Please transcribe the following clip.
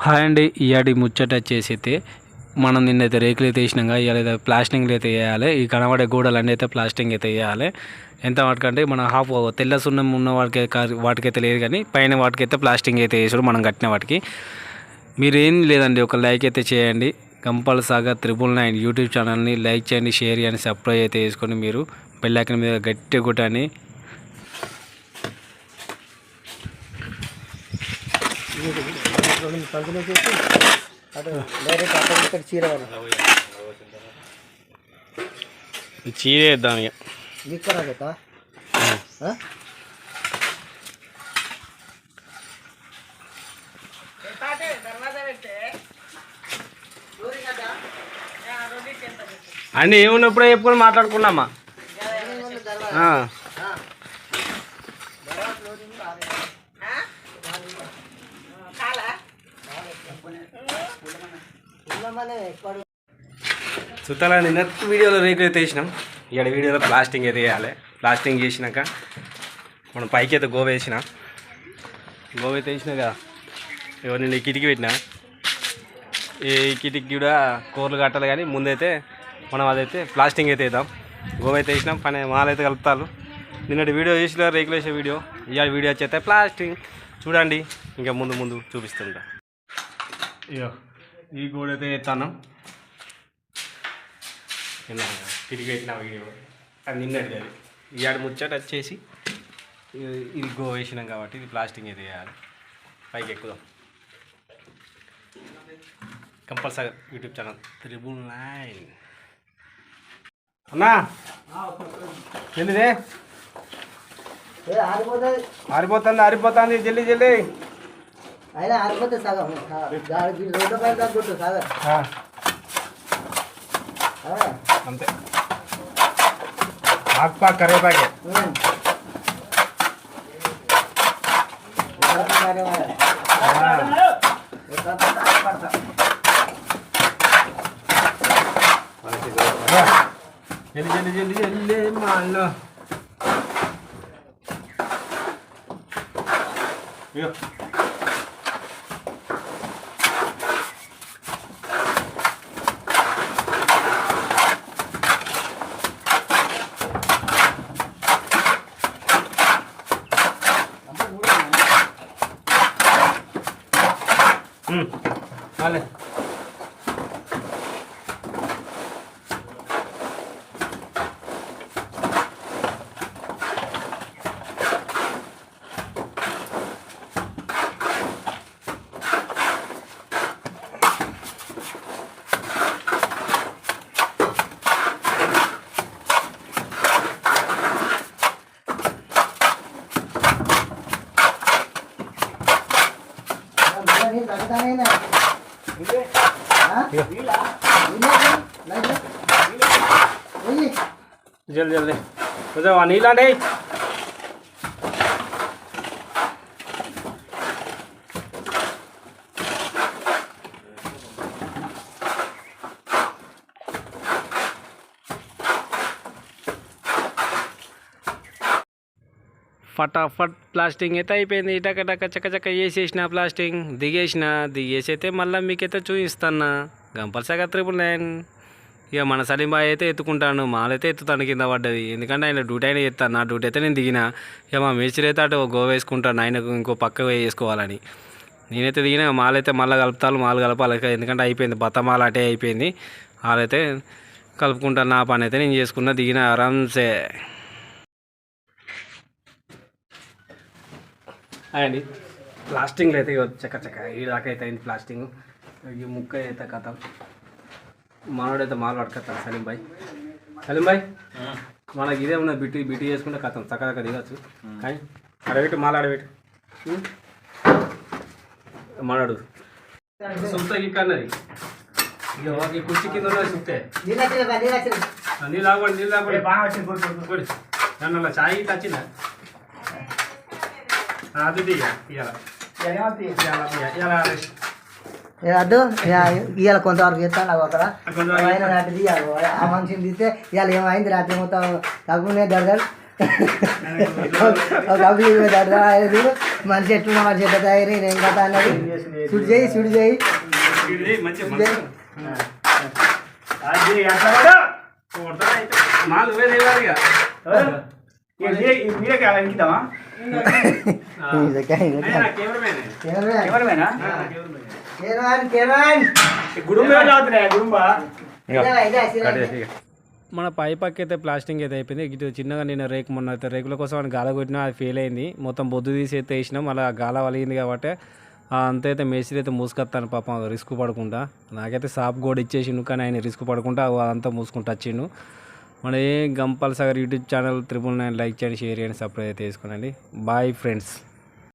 Hi అండి. ఇయాడి ముచ్చట వచ్చేసి మనం నిన్నైతే రేకులు అయితే వేసినాక ఇవాళ ప్లాస్టింగ్లు అయితే వేయాలి. ఈ కనబడే గోడలన్నీ అయితే ప్లాస్టింగ్ అయితే వేయాలి. ఎంత వాటికంటే మన హాఫ్ తెల్ల సున్నం ఉన్న వాటికైతే లేదు, కానీ పైన వాటికైతే ప్లాస్టింగ్ అయితే వేసాడు మనం కట్టిన వాటికి. మీరేం లేదండి, ఒక లైక్ అయితే చేయండి. కంపల్సరిగా 999 యూట్యూబ్ ఛానల్ని లైక్ చేయండి, షేర్ చేయండి, సబ్స్క్రైబ్ అయితే వేసుకొని మీరు బెల్ ఐకాన్ మీద గట్టి కొట్టండి. చీర వేద్దాం ఇక. అండి ఏమున్నప్పుడే చెప్పుకొని మాట్లాడుకున్నామా. సుతలా నిన్న వీడియోలో రేకులు అయితే వేసినాం. ఇక్కడ వీడియోలో ప్లాస్టింగ్ అయితే వేయాలి. ప్లాస్టింగ్ చేసినాక మనం పైకి అయితే గోవ అయితే వేసినాక నేను ఈ కిటికీ పెట్టినా. ఈ కిటికీ కూడా కూరలు కట్టాలి, కానీ ముందైతే మనం అదైతే ప్లాస్టింగ్ అయితే వేద్దాం. గోవ అయితే వేసినాం, పని మాలైతే కలుపుతారు. నిన్నటి వీడియో చేసిన రేకులు వేసే వీడియో, ఇవాళ వీడియో వచ్చేస్తే ప్లాస్టింగ్ చూడండి. ఇంకా ముందు చూపిస్తుంటా. ఇగో ఈ గోడ అయితే వేస్తాను. తిరిగి పెట్టిన వీడియో అది నిన్నటిది. అది ఇవాడు ముచ్చట వచ్చేసి ఇది గో వేసినాం కాబట్టి ఇది ప్లాస్టింగ్ అయితే వేయాలి. పైకి ఎక్కుదాం. Compulsory YouTube channel 999. అన్నా జల్లిదే ఆరిపోతుంది జల్దీ అయినా ఆరిపోతే సగం రోడ్డు పైన తగ్గుతుంది సాగర్ అంతే. ఆకుపాకు కరివేపాకే జల్లి మా అన్న. vale. जल्दी नीला नहीं ఫటాఫట్ ప్లాస్టింగ్ అయితే అయిపోయింది. టక చక్క వేసేసిన ప్లాస్టింగ్ దిగేసి అయితే మళ్ళీ మీకైతే చూపిస్తాను. కంపల్సరిగా 999. ఇక మన సలీం బాయ్ అయితే ఎత్తుకుంటాను, మాలైతే ఎత్తుతాను కింద పడ్డది. ఎందుకంటే ఆయన డ్యూటీ అయినా ఎత్తాను, నా డ్యూటీ అయితే నేను దిగిన. ఇక మా మేస్త్రి అయితే అటు గోవ వేసుకుంటాను, ఆయనకు ఇంకో పక్క వేసుకోవాలని. నేనైతే దిగిన, మాలైతే మళ్ళీ కలుపుతాను, మాలు కలపాలి. ఎందుకంటే అయిపోయింది బత్తమాల అటే అయిపోయింది. వాళ్ళైతే కలుపుకుంటాను. నా పని అయితే నేను చేసుకున్నా, దిగిన ఆరామ్సే. అండి ప్లాస్టింగ్లో అయితే చక్క ఈ దాకా అయితే అయింది ప్లాస్టింగ్. ఈ ముక్క అయితే కథ మనోడైతే మాలు పట్టుకొస్తాను. సలీం భాయ్ మనకి ఇదే ఉన్న బిటి చేసుకుంటే కథం చక్క దిగచ్చు. కానీ అడబెట్టు మాలు ఆడబెట్టు మనడు సుప్తా ఇక్కన్నది. ఇక ఈ కుర్చీ కింద ఉన్నది సుప్తే నీళ్ళు ఆగండి నన్ను అలా చాయ్ వచ్చిందా అది అదు ఇవాళ కొంతవరకు ఇస్తాను నాకు అక్కడ ఆయన నాటి తీయాలి. ఆ మనిషిని తీస్తే ఇవాళ ఏమైంది రాత్రి మొత్తం తగ్గునే దడదలు ఒక అవి మనిషి ఎట్లున్నా మనిషి ఎట్లా తయారై నేను కథ అన్నది సుడి చేయి సుడి చేయి మన పై పక్క అయితే ప్లాస్టింగ్ అయితే అయిపోయింది. ఇటు చిన్నగా నేను రేకు మొన్న అయితే రేకుల కోసం అని గాల కొట్టినా అది ఫెయిల్ అయింది. మొత్తం బొద్దు తీసి అయితే వేసినాం, అలా గాల వలిగింది కాబట్టి అంతైతే మేస్త్రి అయితే మూసుకొస్తాను పాపం రిస్క్ పడకుండా. నాకైతే సాప్ కూడా ఇచ్చేసిండు, కానీ ఆయన రిస్క్ పడకుండా అదంతా మూసుకుంటూ వచ్చిండు. మన ఏ Gampal Sagar YouTube channel 999 like చేయండి, షేర్ చేయండి, సబ్స్క్రైబ్ అయితే చేసుకోనండి. Bye friends.